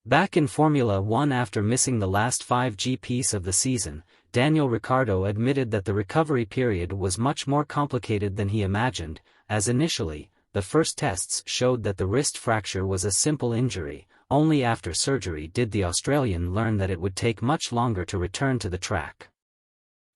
Back in Formula One after missing the last 5 GPs of the season, Daniel Ricciardo admitted that the recovery period was much more complicated than he imagined, as initially, the first tests showed that the wrist fracture was a simple injury. Only after surgery did the Australian learn that it would take much longer to return to the track.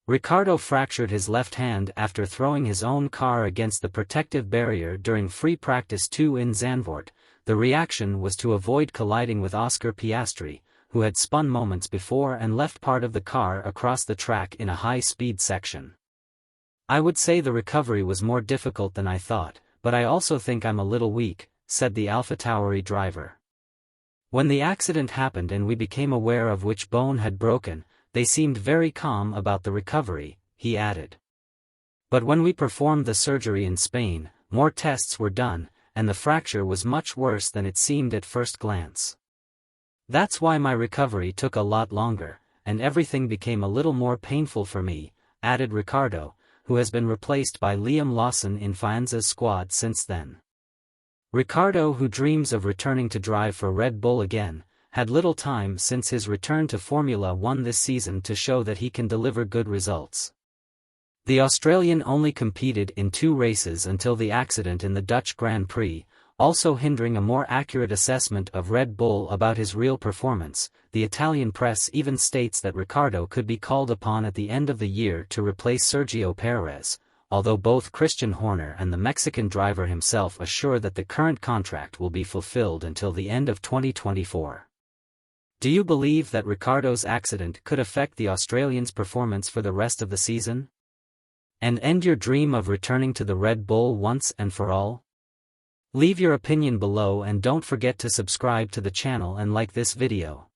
Ricciardo fractured his left hand after throwing his own car against the protective barrier during Free Practice 2 in Zandvoort. The reaction was to avoid colliding with Oscar Piastri, who had spun moments before and left part of the car across the track in a high-speed section. "I would say the recovery was more difficult than I thought, but I also think I'm a little weak," said the AlphaTauri driver. "When the accident happened and we became aware of which bone had broken, they seemed very calm about the recovery," he added. "But when we performed the surgery in Spain, more tests were done, and the fracture was much worse than it seemed at first glance. That's why my recovery took a lot longer, and everything became a little more painful for me," added Ricciardo, who has been replaced by Liam Lawson in Faenza's squad since then. Ricciardo, who dreams of returning to drive for Red Bull again, had little time since his return to Formula One this season to show that he can deliver good results. The Australian only competed in 2 races until the accident in the Dutch Grand Prix, also hindering a more accurate assessment of Red Bull about his real performance. The Italian press even states that Ricciardo could be called upon at the end of the year to replace Sergio Perez, although both Christian Horner and the Mexican driver himself assure that the current contract will be fulfilled until the end of 2024. Do you believe that Ricciardo's accident could affect the Australian's performance for the rest of the season? And end your dream of returning to the Red Bull once and for all? Leave your opinion below and don't forget to subscribe to the channel and like this video.